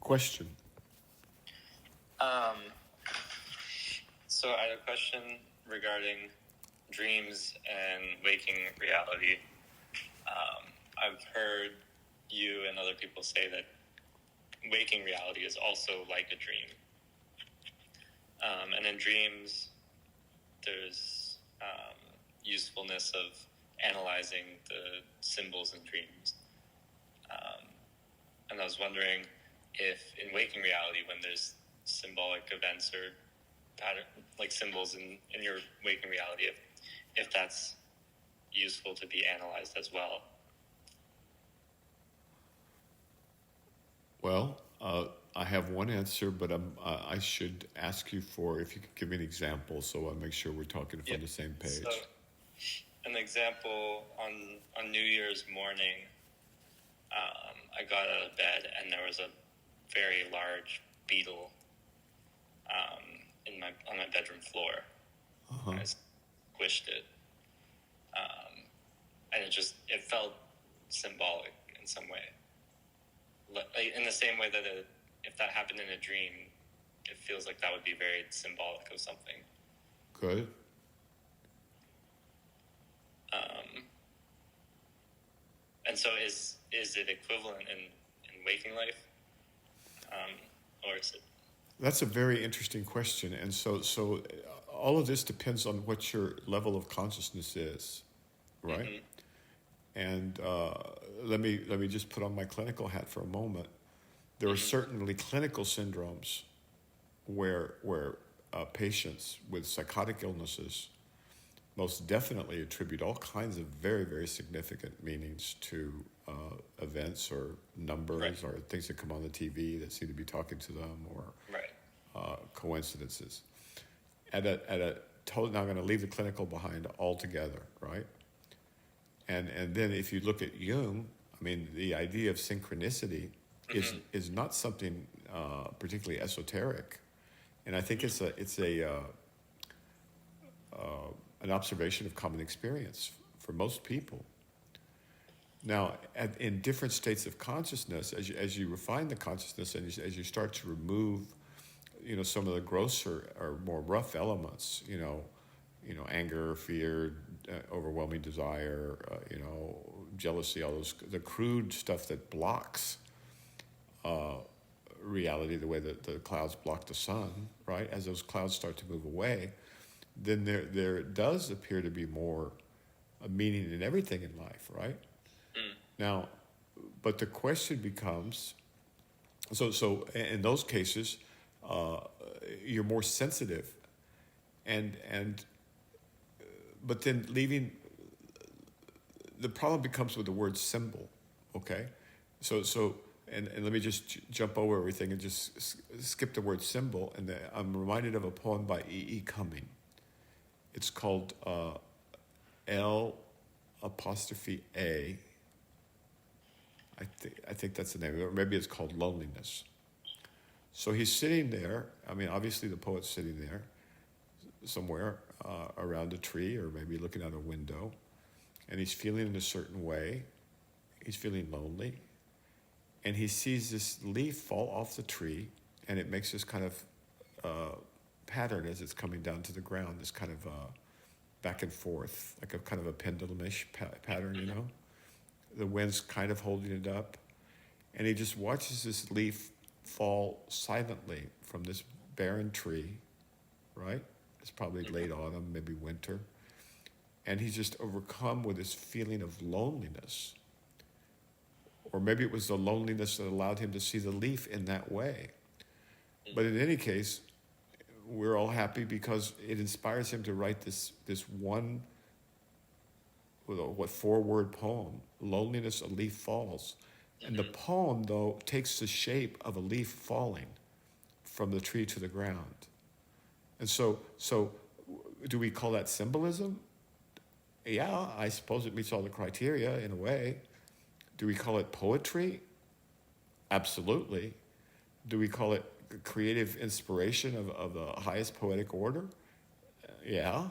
Question. So I had a question regarding dreams and waking reality. I've heard you and other people say that waking reality is also like a dream. And in dreams, there's usefulness of analyzing the symbols in dreams. And I was wondering if in waking reality, when there's symbolic events or pattern, like symbols in your waking reality, if that's useful to be analyzed as well. Well, I have one answer, but I should ask you if you could give me an example so I make sure we're talking from the same page. So, an example, on New Year's morning, I got out of bed and there was a very large beetle on my bedroom floor. Uh-huh. I squished it. And it felt symbolic in some way. Like, in the same way that if that happened in a dream, it feels like that would be very symbolic of something. Good. And so is it equivalent in waking life? Or is it? That's a very interesting question. And so all of this depends on what your level of consciousness is, right? Mm-hmm. And let me just put on my clinical hat for a moment. There are certainly clinical syndromes where patients with psychotic illnesses most definitely attribute all kinds of very, very significant meanings to events or numbers or things that come on the TV that seem to be talking to them, or coincidences. Now I'm going to leave the clinical behind altogether, right? And then if you look at Jung, I mean, the idea of synchronicity is not something particularly esoteric, and I think it's an observation of common experience for most people. Now, in different states of consciousness, as you refine the consciousness and as you start to remove, some of the grosser or more rough elements, anger, fear, overwhelming desire, jealousy, all the crude stuff that blocks reality, the way that the clouds block the sun, right? As those clouds start to move away, then there does appear to be more meaning in everything in life, right? Now, but the question becomes, so in those cases, you're more sensitive, but then leaving, the problem becomes with the word symbol, okay? So let me just jump over everything and just skip the word symbol, and I'm reminded of a poem by E.E. Cumming. It's called L''A. I think that's the name, or maybe it's called Loneliness. So he's sitting there. I mean, obviously the poet's sitting there somewhere around a tree, or maybe looking out a window, and he's feeling in a certain way. He's feeling lonely, and he sees this leaf fall off the tree, and it makes this kind of pattern as it's coming down to the ground, this kind of back and forth, like a kind of a pendulum-ish pattern, The wind's kind of holding it up, and he just watches this leaf fall silently from this barren tree, right? It's probably late autumn, maybe winter, and he's just overcome with this feeling of loneliness. Or maybe it was the loneliness that allowed him to see the leaf in that way. But in any case, we're all happy because it inspires him to write this one, four-word poem, Loneliness, a Leaf Falls. And the poem, though, takes the shape of a leaf falling from the tree to the ground. And so do we call that symbolism? Yeah, I suppose it meets all the criteria in a way. Do we call it poetry? Absolutely. Do we call it creative inspiration of the highest poetic order? Yeah.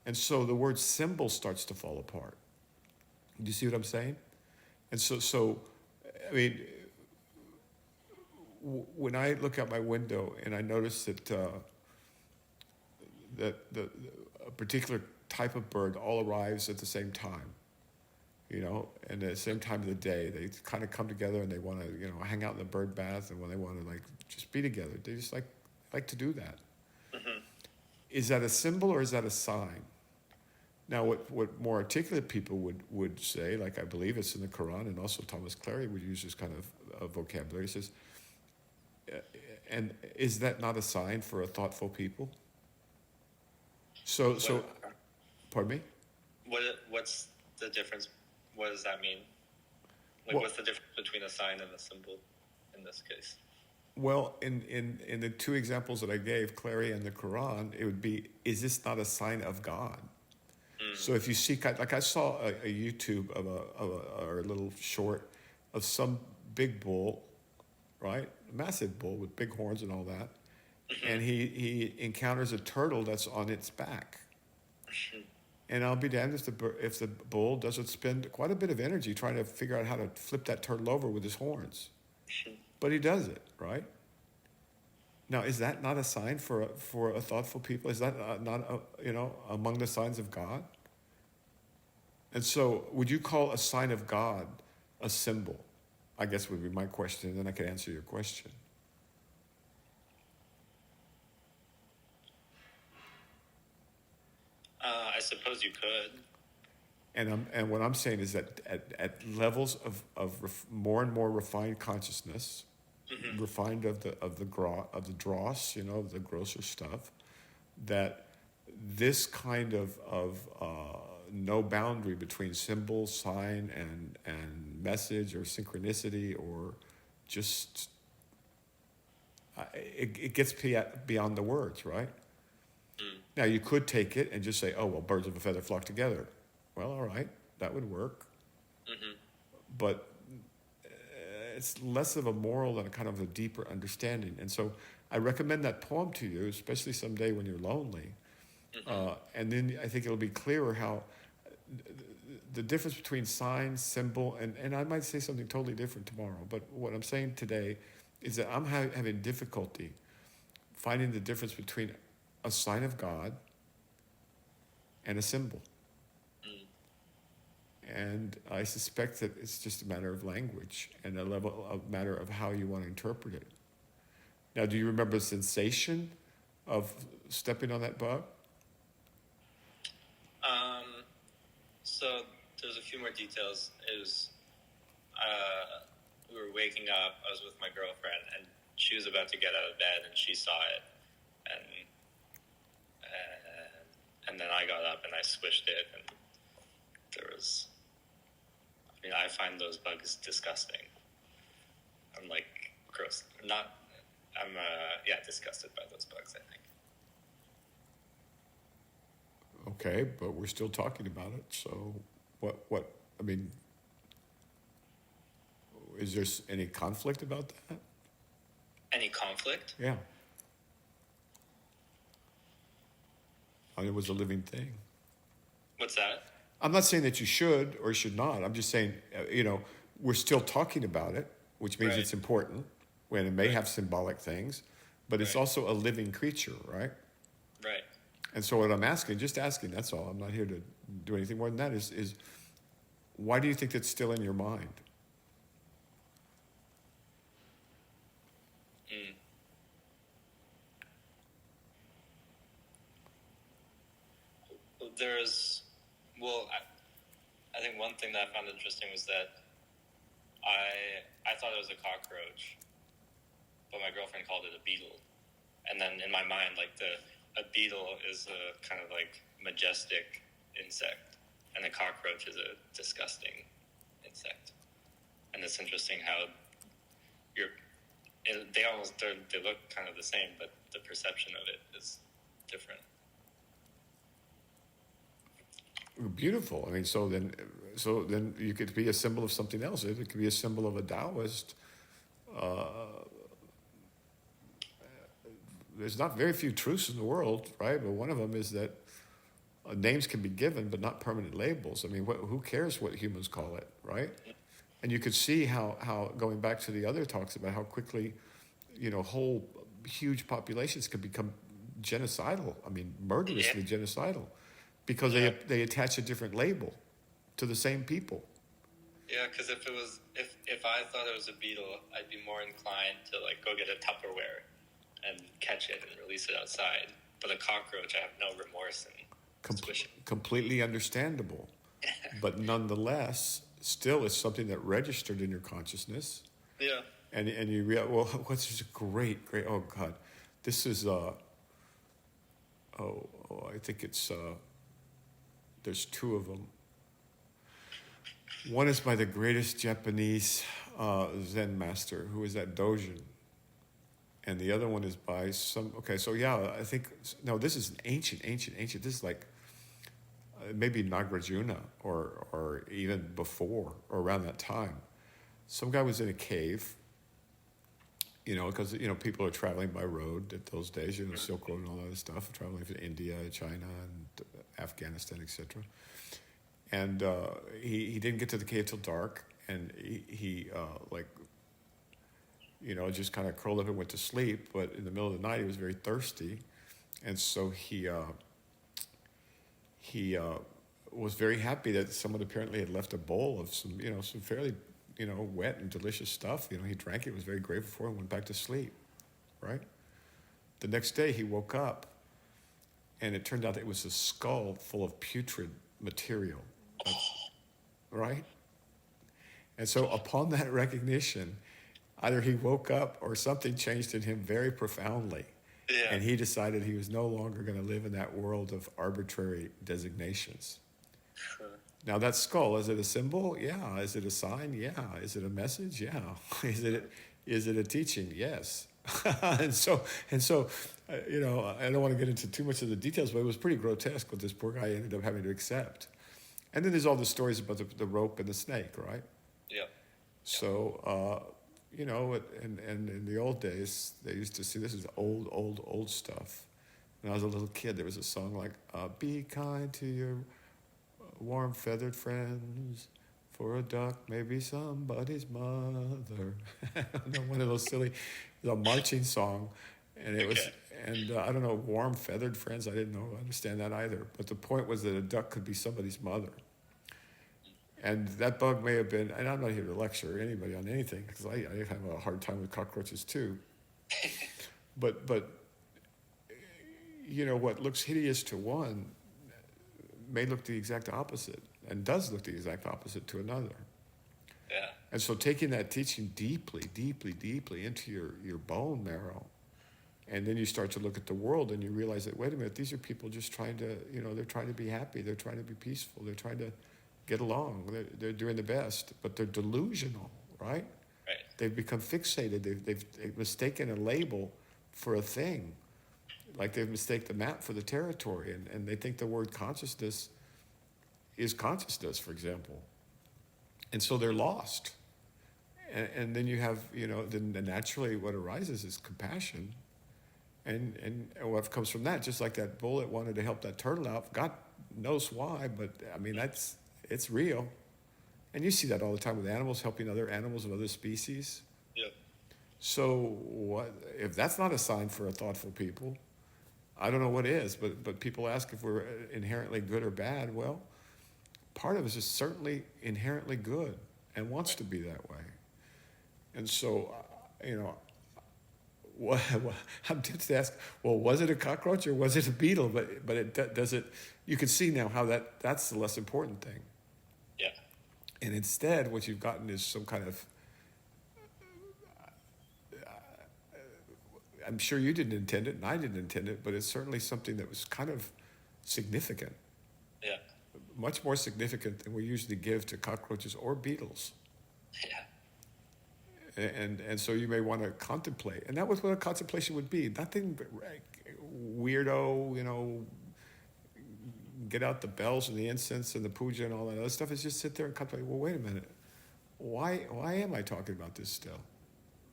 And so the word symbol starts to fall apart. Do you see what I'm saying? And so I mean, when I look out my window and I notice that a particular type of bird all arrives at the same time, and at the same time of the day, they kind of come together and they want to, hang out in the bird bath, and when they want to like just be together, they just like to do that. Mm-hmm. Is that a symbol or is that a sign? Now, what more articulate people would say, like I believe it's in the Qur'an, and also Thomas Clary would use this kind of vocabulary, says, and is that not a sign for a thoughtful people? So, pardon me? What's the difference? What does that mean? What's the difference between a sign and a symbol in this case? Well, in the two examples that I gave, Clary and the Quran, it would be, is this not a sign of God? So if you see, like I saw a YouTube of or a little short of some big bull, right? A massive bull with big horns and all that. And he encounters a turtle that's on its back. And I'll be damned if the bull doesn't spend quite a bit of energy trying to figure out how to flip that turtle over with his horns. But he does it, right? Now, is that not a sign for a thoughtful people? Is that not among the signs of God? And so, would you call a sign of God a symbol? I guess would be my question, and then I could answer your question. I suppose you could. And what I'm saying is that at levels of more and more refined consciousness, refined of the dross, the grosser stuff, that this kind of no boundary between symbol, sign, and message or synchronicity or just it gets beyond the words, right? Now you could take it and just say, oh well, birds of a feather flock together. Well, all right, that would work. But it's less of a moral than a kind of a deeper understanding. And so I recommend that poem to you, especially someday when you're lonely. And then I think it'll be clearer how the difference between sign, symbol, and I might say something totally different tomorrow. But what I'm saying today is that I'm having difficulty finding the difference between a sign of God and a symbol. And I suspect that it's just a matter of language and a matter of how you want to interpret it. Now, do you remember the sensation of stepping on that bug? So there's a few more details. It was, we were waking up. I was with my girlfriend, and she was about to get out of bed, and she saw it, and then I got up and I squished it, and there was. I mean, I find those bugs disgusting. I'm like gross. I'm disgusted by those bugs, I think. Okay, but we're still talking about it. So I mean, is there any conflict about that? Any conflict? Yeah. I mean, it was a living thing. What's that? I'm not saying that you should or should not. I'm just saying, we're still talking about it, which means it's important, when it may have symbolic things, but it's also a living creature, right? Right. And so what I'm asking, that's all. I'm not here to do anything more than that, is why do you think that's still in your mind? I think one thing that I found interesting was that I thought it was a cockroach, but my girlfriend called it a beetle. And then in my mind, a beetle is a kind of like majestic insect, and a cockroach is a disgusting insect. And it's interesting how they look kind of the same, but the perception of it is different. Beautiful. I mean, so then you could be a symbol of something else. It could be a symbol of a Taoist. There's not very few truths in the world, right? But one of them is that names can be given, but not permanent labels. I mean, who cares what humans call it, right? And you could see how going back to the other talks about how quickly whole huge populations could become genocidal. I mean, murderously genocidal, because they attach a different label to the same people. Yeah, because if I thought it was a beetle, I'd be more inclined to like go get a Tupperware and catch it and release it outside. But a cockroach, I have no remorse in squishing. Completely understandable, but nonetheless, still it's something that registered in your consciousness. Yeah. And you realize, well, what's just great, oh God, this is, I think it's, there's two of them. One is by the greatest Japanese Zen master, who is that Dojin. And the other one is by I think, no, this is an ancient, this is like, maybe Nagarjuna or even before, or around that time. Some guy was in a cave, because, people are traveling by road at those days, Silk Road and all that other stuff, traveling from India, China, and Afghanistan, etc. And he didn't get to the cave till dark, and he just kind of curled up and went to sleep. But in the middle of the night, he was very thirsty, and so he was very happy that someone apparently had left a bowl of some fairly wet and delicious stuff. He drank it, was very grateful for it, and went back to sleep, right? The next day he woke up, and it turned out that it was a skull full of putrid material, right? And so upon that recognition, either he woke up or something changed in him very profoundly. Yeah. And he decided he was no longer going to live in that world of arbitrary designations. Sure. Now that skull, is it a symbol? Yeah. Is it a sign? Yeah. Is it a message? Yeah. Is it a teaching? Yes. and so I don't want to get into too much of the details, but it was pretty grotesque what this poor guy ended up having to accept. And then there's all the stories about the rope and the snake, right? Yeah. So, and in the old days, they used to see, this is old stuff. When I was a little kid, there was a song like, be kind to your warm feathered friends, for a duck may be somebody's mother. One of those silly, a marching song. And it was, I don't know, warm feathered friends, I didn't understand that either. But the point was that a duck could be somebody's mother. And that bug may have been, and I'm not here to lecture anybody on anything, because I have a hard time with cockroaches too. But what looks hideous to one may look the exact opposite, and does look the exact opposite to another. Yeah. And so taking that teaching deeply into your bone marrow, and then you start to look at the world and you realize that, wait a minute, these are people just trying to, they're trying to be happy, they're trying to be peaceful, they're trying to get along, they're doing the best, but they're delusional, right? Right. They've become fixated, they've mistaken a label for a thing, like they've mistaken the map for the territory, and they think the word consciousness is consciousness, for example. And so they're lost. And then you have, then naturally what arises is compassion. And what comes from that, just like that bullet wanted to help that turtle out, God knows why, but I mean, it's real. And you see that all the time with animals helping other animals of other species. Yeah. So what if that's not a sign for a thoughtful people? I don't know what is, but people ask if we're inherently good or bad. Well, part of us is certainly inherently good and wants to be that way. And so, I'm tempted to ask, well, was it a cockroach or was it a beetle? But it does it. You can see now how that's the less important thing. Yeah. And instead, what you've gotten is some kind of. I'm sure you didn't intend it, and I didn't intend it, but it's certainly something that was kind of significant. Yeah. Much more significant than we usually give to cockroaches or beetles. Yeah. And so you may want to contemplate. And that was what a contemplation would be. Nothing weirdo, get out the bells and the incense and the puja and all that other stuff. Is just sit there and contemplate, well, wait a minute. Why am I talking about this still?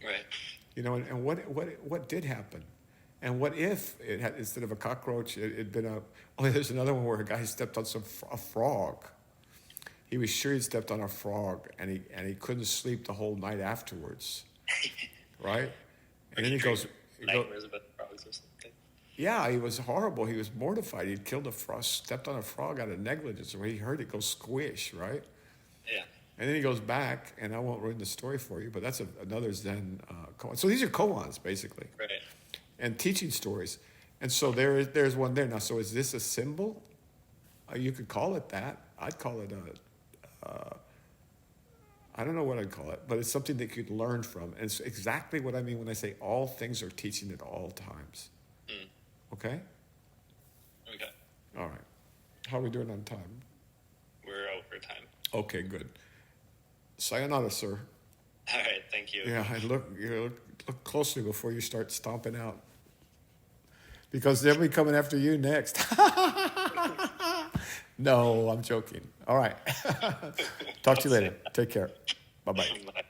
Right. And what did happen? And what if it had, instead of a cockroach, it had been there's another one where a guy stepped on a frog. He was sure he'd stepped on a frog, and he couldn't sleep the whole night afterwards, right? And then he goes, nightmares about frogs or something. yeah, he was horrible. He was mortified. He'd killed a frog, stepped on a frog out of negligence. When he heard it go squish, right? Yeah. And then he goes back, and I won't ruin the story for you, but that's another Zen koan. So these are koans, basically, Right. and teaching stories. And so there's one there. Now, so is this a symbol? You could call it that. I'd call it I don't know what I'd call it, but it's something that you could learn from. And it's exactly what I mean when I say all things are teaching at all times. Mm. Okay? Okay. All right. How are we doing on time? We're over time. Okay, good. Sayonara, sir. All right. Thank you. Yeah, and look closely before you start stomping out. Because they'll be coming after you next. No, I'm joking. All right. Talk to you later. Take care. Bye-bye. Bye.